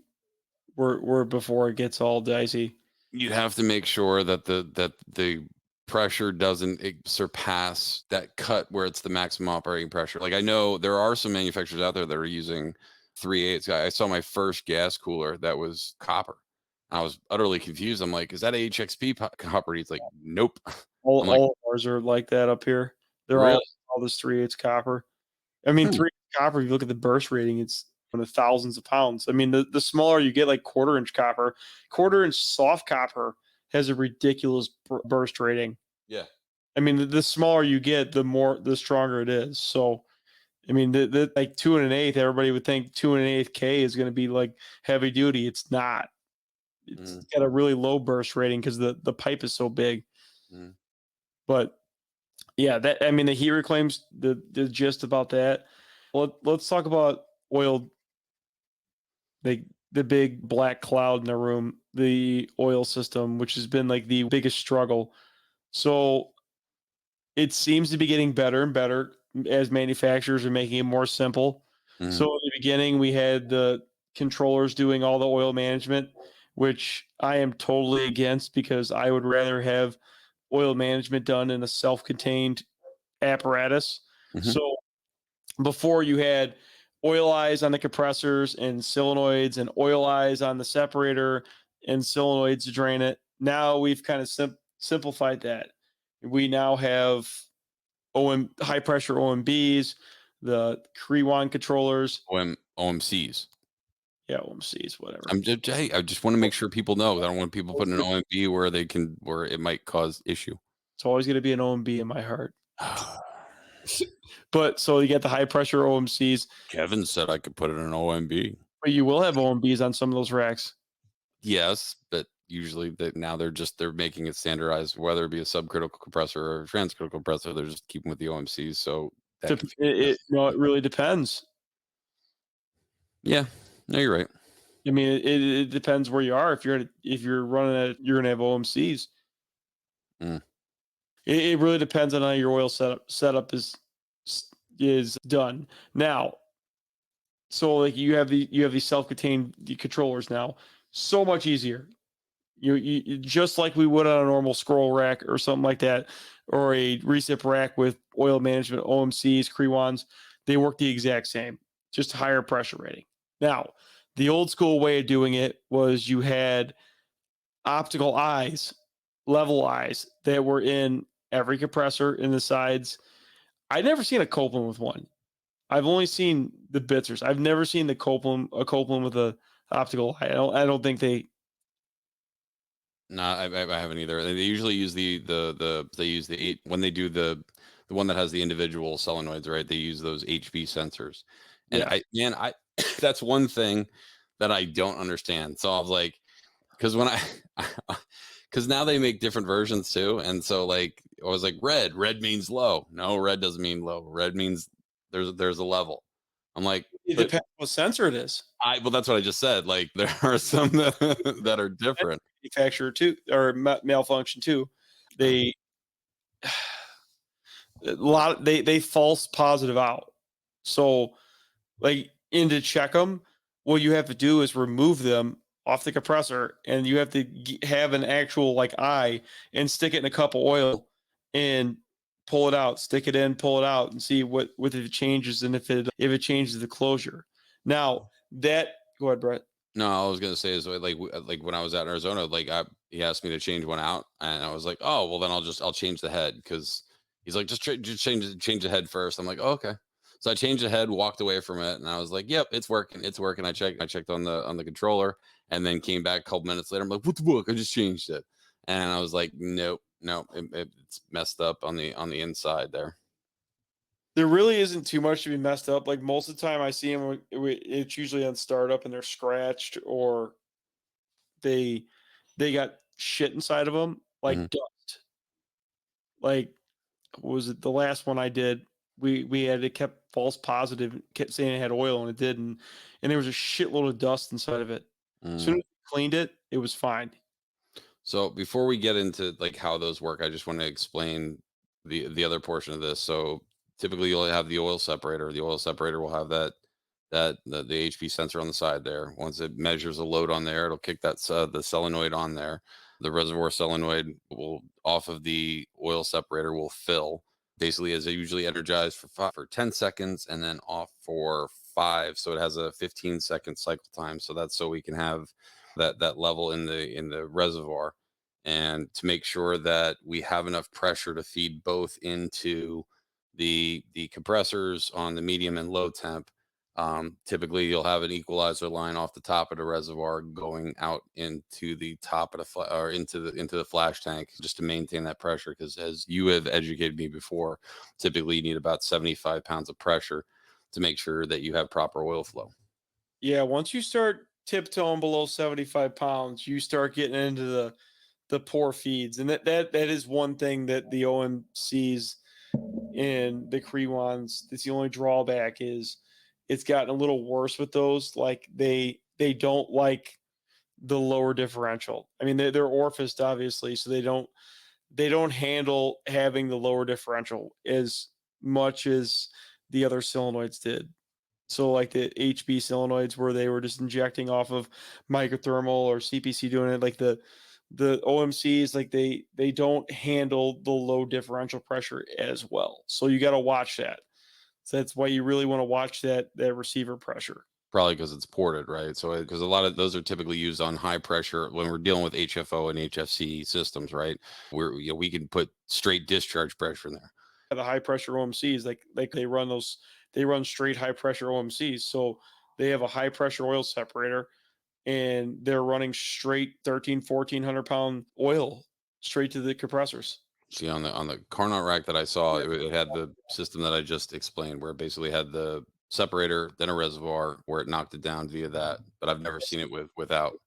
where before it gets all dicey. You'd have to make sure that the pressure doesn't surpass that cut where it's the maximum operating pressure. Like, I know there are some manufacturers out there that are using 3/8. I saw my first gas cooler that was copper. I was utterly confused. I'm like, "Is that HXP copper?" He's like, "Nope." All I'm like, all of ours are like that up here. They're "Really?" all this 3/8 copper. I mean, Hmm. 3 copper, if you look at the burst rating, it's in the thousands of pounds. I mean, the smaller you get, like quarter-inch copper, quarter-inch soft copper has a ridiculous burst rating. Yeah. I mean, the smaller you get, the stronger it is. So, I mean, the like 2 and an eighth, everybody would think 2 and an eighth K is going to be like heavy duty. It's not. It's Mm, got a really low burst rating because the pipe is so big. mm. But yeah, that I mean, the heat reclaims the gist about that. Let's talk about oil, the big black cloud in the room, the oil system, which has been like the biggest struggle. So it seems to be getting better and better as manufacturers are making it more simple. So Mhm. in the beginning, we had the controllers doing all the oil management, which I am totally against because I would rather have oil management done in a self-contained apparatus. Mhm. So before you had oil eyes on the compressors and solenoids and oil eyes on the separator and solenoids to drain it. Now we've kind of simplified that. We now have high pressure OMBs, the Kriwan controllers. OMCs. Yeah, OMCs, whatever. Hey, I just wanna make sure people know. I don't want people putting an OMB where it might cause issue. It's always going to be an OMB in my heart. But so you get the high pressure OMCs, Kevin said I could put it in an OMB. but you will have OMBs on some of those racks. Yes, but usually now they're making it standardized, whether it be a subcritical compressor or a transcritical compressor, they're just keeping with the OMCs, so that confuses. No, it really depends. Yeah. No, you're right. I mean, it depends where you are. If you're running it, you're gonna have OMCs. Mm. It really depends on how your oil setup is done. Now, so like you have these self-contained controllers now. So much easier. Just like we would on a normal scroll rack or something like that, or a recip rack with oil management, OMCs, Crewans, they work the exact same, just higher pressure rating. Now, the old school way of doing it was you had optical eyes, level eyes that were in every compressor in the sides. I've never seen a Copeland with one. I've only seen the Bitzers. I've never seen a Copeland with a optical eye. I don't think they. No, I haven't either. They usually use they use the 8 when they do the one that has the individual solenoids, right? They use those HV sensors. And Yeah. I that's one thing that I don't understand. So I was like, because when I, because now they make different versions too, and so like I was like, red means low. No, red doesn't mean low. Red means there's a level. I'm like, It but depends what sensor it is. I well, that's what I just said. Like there are some that are different. Manufacturer too, or malfunction too. Uh, They a lot they false positive out. So like and to check them, what you have to do is remove them off the compressor, and you have to have an actual like eye and stick it in a cup of oil and pull it out, stick it in, pull it out, and see what if it changes and if it changes the closure. Now that go ahead, Brett. No, all I was gonna say is like when I was out in Arizona, he asked me to change one out, and I was like, oh well, then I'll change the head because he's like just change the head first. I'm like, oh, okay. So I changed the head, walked away from it, and I was like, yep, it's working. I checked on the controller, and then came back a couple minutes later. I'm like, what the book? I just changed it, and I was like, nope, nope, it's messed up on the inside there. There really isn't too much to be messed up. Like most of the time, I see them. It's usually on startup, and they're scratched, or they they got shit inside of them, Hmm. like dust. Like what was it the last one I did? We had it kept false positive, kept saying it had oil, and it didn't, and there was a shitload of dust inside of it. As soon as we cleaned it, it was fine. So before we get into like how those work, I just want to explain the other portion of this. So typically you'll have the oil separator. The oil separator will have the HP sensor on the side there. Once it measures a load on there, it'll kick the solenoid on there. The reservoir solenoid will off of the oil separator will fill. Basically, is usually energized for 10 seconds and then off for 5. So it has a 15-second cycle time. So that's so we can have that level in the reservoir, and to make sure that we have enough pressure to feed both into the compressors on the medium and low temp. Typically you'll have an equalizer line off the top of the reservoir going out into the top of or into the flash tank just to maintain that pressure, because as you have educated me before, typically you need about 75 pounds of pressure to make sure that you have proper oil flow. Yeah, once you start tiptoeing below 75 pounds, you start getting into the poor feeds, and that is one thing that the OMCs and the Crewans. That's the only drawback is it's gotten a little worse with those. Like they don't like the lower differential. I mean, they're orificed obviously, so they don't handle having the lower differential as much as the other solenoids did. So like the HB solenoids where they were just injecting off of microthermal or CPC doing it, like the OMCs, like they don't handle the low differential pressure as well. So you got to watch that. So that's why you really want to watch that receiver pressure. Probably because it's ported, right? So, because a lot of those are typically used on high pressure when we're dealing with HFO and HFC systems, right? We can put straight discharge pressure in there. The high pressure OMCs, like they run straight high pressure OMCs. So they have a high pressure oil separator and they're running straight 1,400 pound oil straight to the compressors. See, on the Carnot rack that I saw, it had the system that I just explained, where it basically had the separator, then a reservoir, where it knocked it down via that. But I've never seen it without.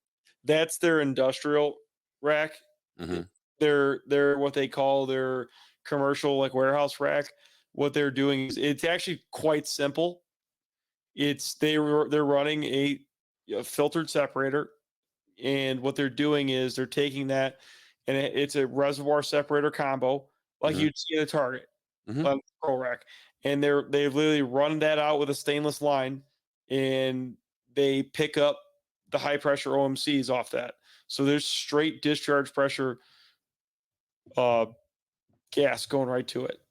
That's their industrial rack. Hmm. They're what they call their commercial like warehouse rack. What they're doing is it's actually quite simple. They're running a filtered separator, and what they're doing is they're taking that, and it's a reservoir separator combo like Hmm. you'd see at a Target Hmm. on the Pro Rack, and they've literally run that out with a stainless line, and they pick up the high pressure OMCs off that. So there's straight discharge pressure uh, gas going right to it.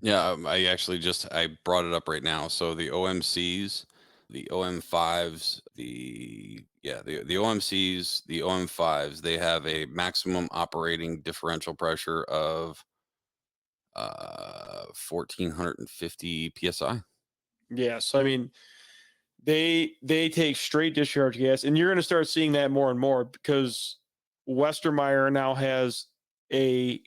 Yeah, I actually I brought it up right now. So the OMCs, the OM5s, the OMCs, the OM5s, they have a maximum operating differential pressure of 1450 psi. Yeah, so I mean, they take straight discharge gas, and you're going to start seeing that more and more because Westermeyer now has a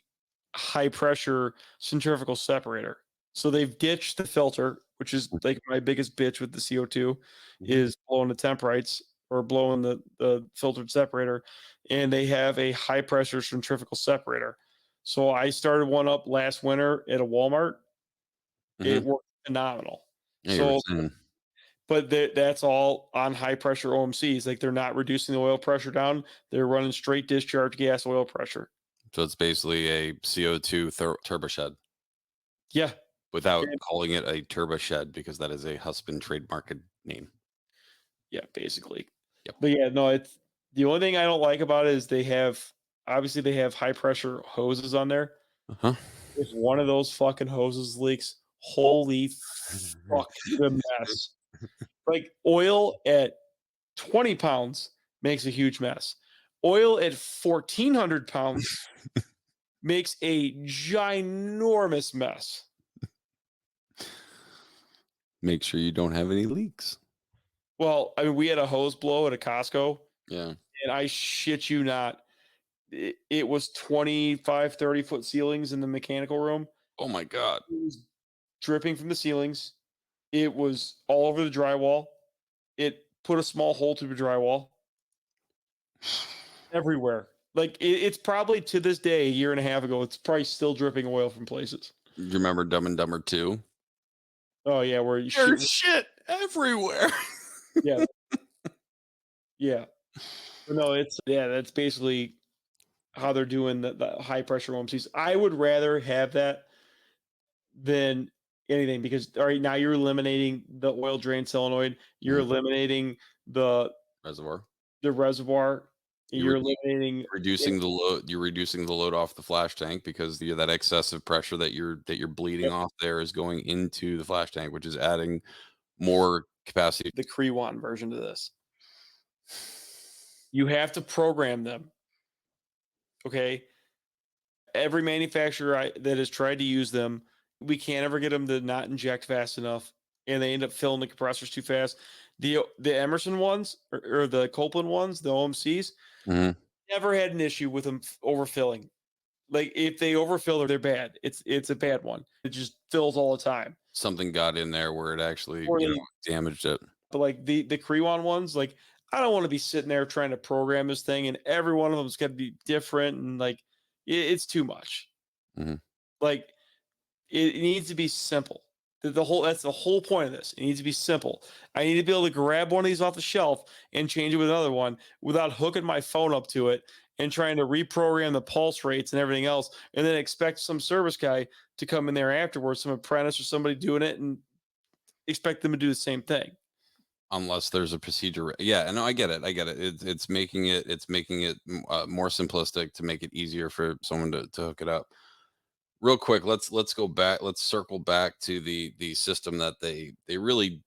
high pressure centrifugal separator. So they've ditched the filter, which is like my biggest bitch with the CO2 Mhm. is blowing the temp rights. or blowing the filtered separator, and they have a high pressure centrifugal separator. So I started one up last winter at a Walmart. It Hmm. worked phenomenal. Yeah, you were So, saying. but that's all on high pressure OMCs. Like they're not reducing the oil pressure down. They're running straight discharge gas oil pressure. So it's basically a CO2 turboshed Yeah. without And calling it a turboshed because that is a husband trademarked name. yeah, basically. Yep. But yeah, no, it's the only thing I don't like about it is they have high pressure hoses on there. Uh-huh. If one of those fucking hoses leaks, holy fuck, the mess. Like oil at 20 pounds makes a huge mess. Oil at 1,400 pounds makes a ginormous mess. Make sure you don't have any leaks. Well, I mean, we had a hose blow at a Costco, Yeah. and I shit you not, it was 25, 30-foot ceilings in the mechanical room. Oh my God. It was dripping from the ceilings. It was all over the drywall. It put a small hole through the drywall everywhere. Like it's probably to this day, a year and a half ago, it's probably still dripping oil from places. You remember Dumb and Dumber 2? Oh yeah, where you shit. There's shit everywhere. Yeah, yeah. But no, it's yeah. That's basically how they're doing the high pressure OMCs. I would rather have that than anything because all right, now you're eliminating the oil drain solenoid. You're Mhm. eliminating the Reservoir. the reservoir. You're You're eliminating reducing the load. You're reducing the load off the flash tank because that excessive pressure that you're bleeding off there is going into the flash tank, which is adding more capacity. the Crewan version of this. You have to program them. Okay. Every manufacturer that has tried to use them, we can't ever get them to not inject fast enough, and they end up filling the compressors too fast. The Emerson ones or the Copeland ones, the OMCs, Mhm. never had an issue with them overfilling. Like if they overfill, they're bad. It's a bad one. It just fills all the time. Something got in there where it actually, Or they, damaged it. but like the Crewan ones, like I don't want to be sitting there trying to program this thing, and every one of them's got to be different, and like it's too much. Mhm. Like it needs to be simple. That's the whole point of this. It needs to be simple. I need to be able to grab one of these off the shelf and change it with another one without hooking my phone up to it and trying to reprogram the pulse rates and everything else, and then expect some service guy to come in there afterwards, some apprentice or somebody doing it, and expect them to do the same thing. Unless there's a procedure. Yeah, no, I get it. I get it. It's making it more simplistic to make it easier for someone to hook it up. Real quick, let's go back. Let's circle back to the system that they really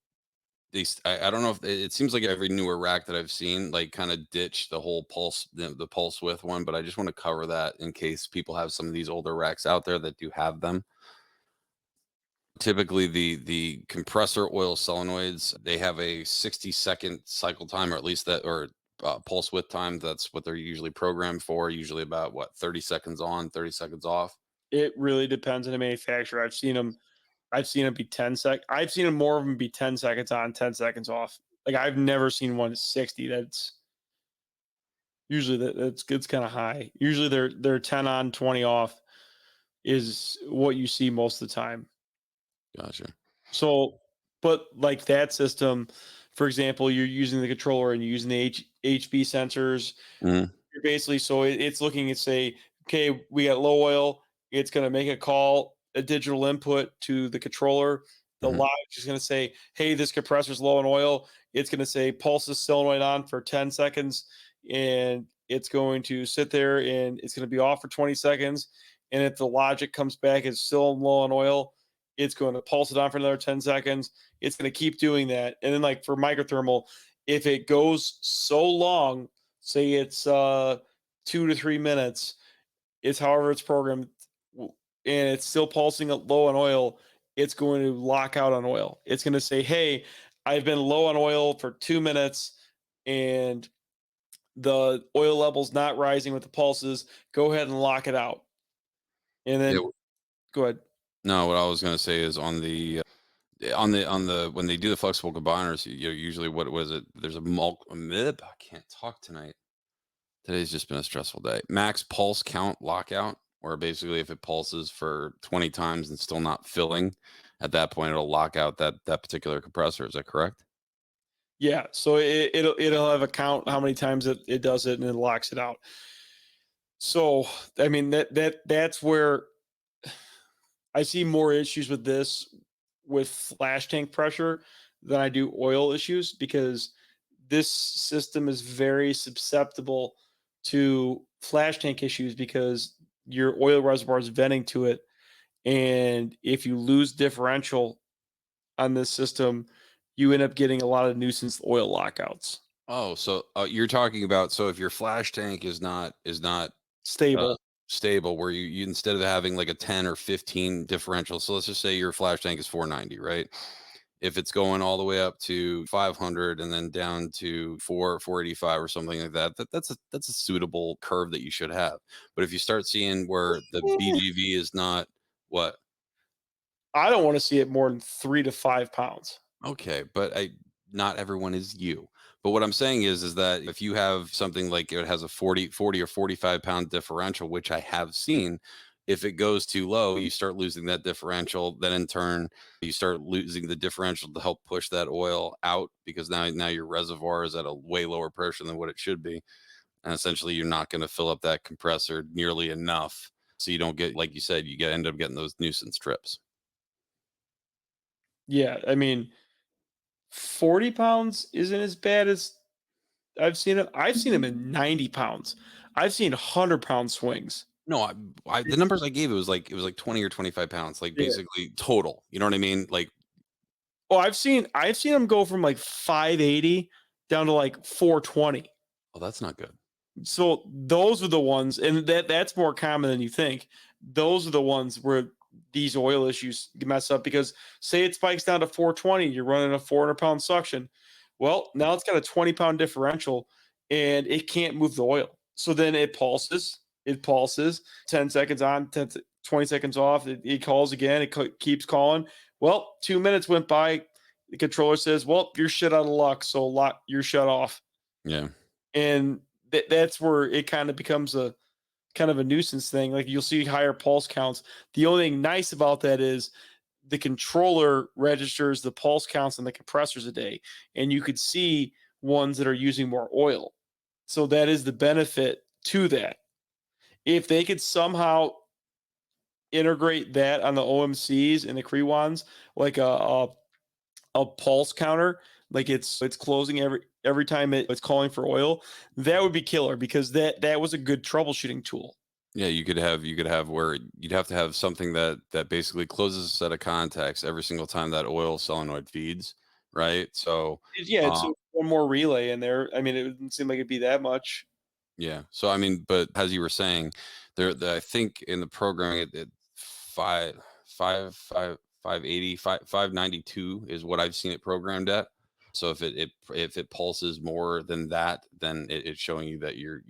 I don't know if it seems like every newer rack that I've seen like kind of ditch the whole the pulse width one, but I just want to cover that in case people have some of these older racks out there that do have them. Typically, the compressor oil solenoids, they have a 60-second cycle time, or at least that, or pulse width time. That's what they're usually programmed for. Usually about what 30 seconds on, 30 seconds off. It really depends on the manufacturer. I've seen them be 10 sec. I've seen them more of them be 10 seconds on, 10 seconds off. Like I've never seen one at 60. That's usually that's kind of high. Usually they're 10 on, 20 off is what you see most of the time. Gotcha. So, but like that system, for example, you're using the controller and you're using the HB sensors. Mhm. You're basically so it's looking at say, okay, we got low oil. It's going to make a call, a digital input to the controller. The Mhm. logic is going to say, hey, this compressor's low on oil. It's going to say pulse the solenoid on for 10 seconds, and it's going to sit there and it's going to be off for 20 seconds. And if the logic comes back it's still low on oil, it's going to pulse it on for another 10 seconds. It's going to keep doing that. And then like for microthermal, if it goes so long, say it's 2 to 3 minutes, it's however it's programmed, and it's still pulsing at low on oil, it's going to lock out on oil. It's going to say, hey, I've been low on oil for 2 minutes and the oil level's not rising with the pulses. Go ahead and lock it out. And Yeah. then go ahead. No, what I was gonna say is on On the when they do the flexible combiners, usually what was it? There's a mid. I can't talk tonight. Today's just been a stressful day. Max pulse count lockout, where basically if it pulses for 20 times and still not filling, at that point it'll lock out that particular compressor. Is that correct? Yeah, so it'll have a count how many times it does it and it locks it out. So I mean that's where I see more issues with this with flash tank pressure than I do oil issues because this system is very susceptible to flash tank issues because your oil reservoir is venting to it. And if you lose differential on this system, you end up getting a lot of nuisance oil lockouts. Oh, so you're talking about, so if your flash tank is not uh, Stable. stable, where you instead of having like a 10 or 15 differential, so let's just say your flash tank is 490, right? If it's going all the way up to 500 and then down to 485 or something like that, that's a suitable curve that you should have. But if you start seeing where the Eh, BGV is not what. I don't want to see it more than 3 to 5 pounds. Okay, but not everyone is you. But what I'm saying is that if you have something like it has a 40 or 45 pound differential, which I have seen, if it goes too low, you start losing that differential. Then in turn, you start losing the differential to help push that oil out because now your reservoir is at a way lower pressure than what it should be. And essentially you're not going to fill up that compressor nearly enough. So you don't get, like you said, end up getting those nuisance trips. Yeah, I mean, 40 pounds isn't as bad as I've seen it. I've seen him in 90 pounds. I've seen 100-pound swings. No, the numbers I gave, it was like 20 or 25 pounds, like Yeah. basically total. You know what I mean? Like, Oh, I've seen him go from like 580 down to like 420. oh, that's not good. So those are the ones, and that's more common than you think. Those are the ones where these oil issues mess up because say it spikes down to 420, you're running a 400-pound suction. Well, now it's got a 20-pound differential and it can't move the oil. So then it pulses 10 seconds on, 20 seconds off. It calls again, keeps calling. Well, 2 minutes went by. The controller says, well, you're shit out of luck. So you're shut off. Yeah. And that's where it kind of becomes a kind of a nuisance thing. Like you'll see higher pulse counts. The only thing nice about that is the controller registers the pulse counts on the compressors a day, and you could see ones that are using more oil. So that is the benefit to that. If they could somehow integrate that on the OMCs and the Crewans, like a pulse counter, like it's closing every time it's calling for oil, that would be killer because that was a good troubleshooting tool. Yeah, you could have where you'd have to have something that basically closes a set of contacts every single time that oil solenoid feeds, right? So, Yeah, it's uh, one more relay in there. I mean, it didn't seem like it'd be that much. yeah. So I mean, but as you were saying, I think in the programming, it five five five 580 592 is what I've seen it programmed at. So if it pulses more than that, then it's showing you that you're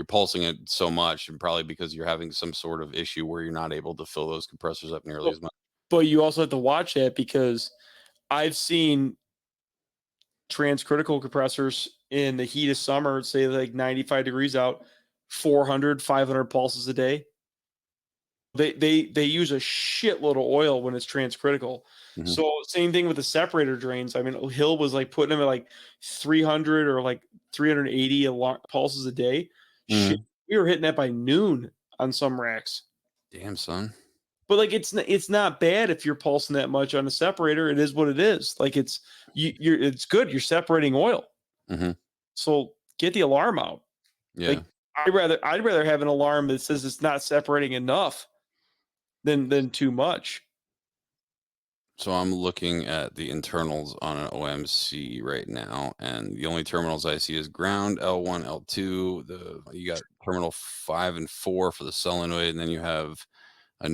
pulsing it so much, and probably because you're having some sort of issue where you're not able to fill those compressors up nearly But as much. but you also have to watch that because I've seen transcritical compressors in the heat of summer, say like 95 degrees out, 400, 500 pulses a day. They use a shitload of oil when it's transcritical. Mhm. So same thing with the separator drains. I mean, Hill was like putting them at like 300 or like 380 pulses a day. Shit, Mhm. we were hitting that by noon on some racks. Damn, son. But like it's not bad if you're pulsing that much on a separator. It is what it is. Like you're it's good. You're separating oil. Mhm. So get the alarm out. Yeah. Like I'd rather have an alarm that says it's not separating enough than too much. So I'm looking at the internals on an OMC right now, and the only terminals I see is ground, L1, L2. You got terminal 5 and 4 for the solenoid, and then you have a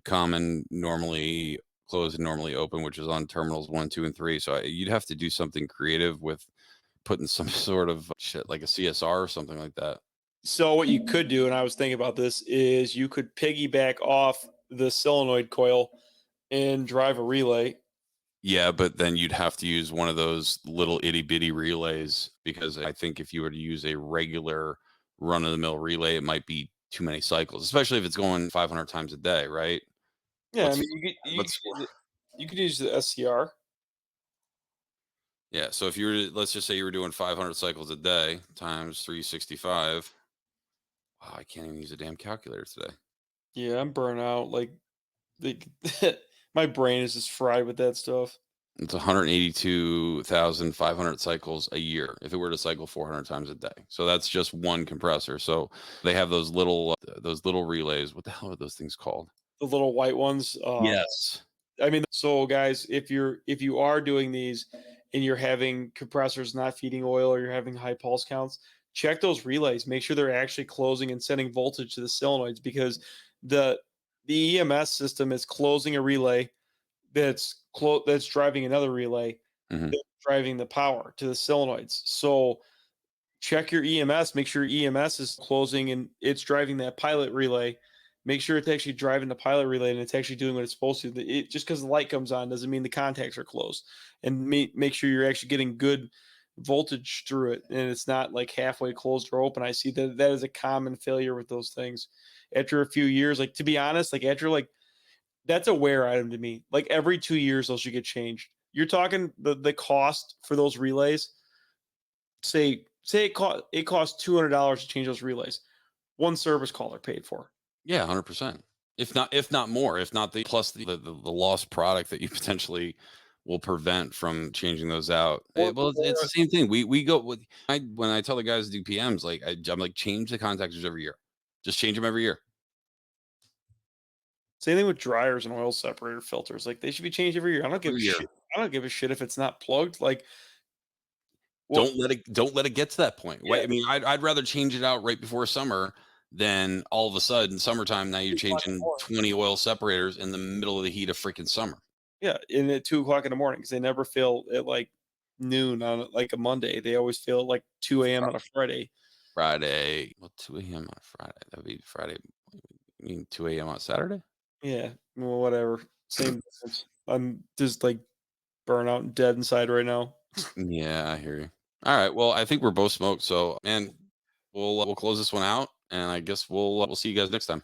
common normally closed and normally open, which is on terminals 1, 2, and 3. So you'd have to do something creative with putting some sort of shit like a CSR or something like that. So what you could do, and I was thinking about this, is you could piggyback off the solenoid coil and drive a relay. Yeah, but then you'd have to use one of those little itty bitty relays because I think if you were to use a regular run of the mill relay, it might be too many cycles, especially if it's going 500 times a day, right? Yeah, I What's mean, what's you could use the SCR. Yeah, so if you were let's just say you were doing 500 cycles a day times 365. Wow, I can't even use a damn calculator today. Yeah, I'm burnt out. Like my brain is just fried with that stuff. It's 182,500 cycles a year if it were to cycle 400 times a day. So that's just one compressor. So they have those little relays. What the hell are those things called? The little white ones. Yes. I mean, so guys, if you are doing these and you're having compressors not feeding oil or you're having high pulse counts, check those relays. Make sure they're actually closing and sending voltage to the solenoids because the the EMS system is closing a relay that's driving another relay Hmm. that's driving the power to the solenoids. So check your EMS, make sure EMS is closing and it's driving that pilot relay. Make sure it's actually driving the pilot relay and it's actually doing what it's supposed to. Just because the light comes on doesn't mean the contacts are closed. And make sure you're actually getting good voltage through it and it's not like halfway closed or open. I see that that is a common failure with those things. After a few years, like to be honest, like after like that's a wear item to me. Like every 2 years, those should get changed. You're talking the cost for those relays. Say it costs $200 to change those relays. One service call they're paid for. Yeah, 100%. If not more, if not the plus the lost product that you potentially will prevent from changing those out. It's Or the same thing. We go with I when I tell the guys to do PMs, like I'm like change the contactors every year. Just change them every year. same thing with dryers and oil separator filters. Like they should be changed every year. I don't give a Every year. shit. I don't give a shit if it's not plugged. Like what? Don't let it get to that point. Yeah, Wait, I mean, I'd rather change it out right before summer than all of a sudden summertime. Now you're 2 o'clock in the changing morning. 20 oil separators in the middle of the heat of freaking summer. Yeah, and at 2 o'clock in the morning because they never fail at like noon on like a Monday. They always fail at like 2 a.m. on a Friday. Friday, well, 2 a.m. on a Friday. That'd be Friday. You mean 2 a.m. on Saturday? Yeah, well, whatever. Same difference. I'm just like burnout and dead inside right now. Yeah, I hear you. All right. Well, I think we're both smoked. So, man, we'll close this one out, and I guess we'll see you guys next time.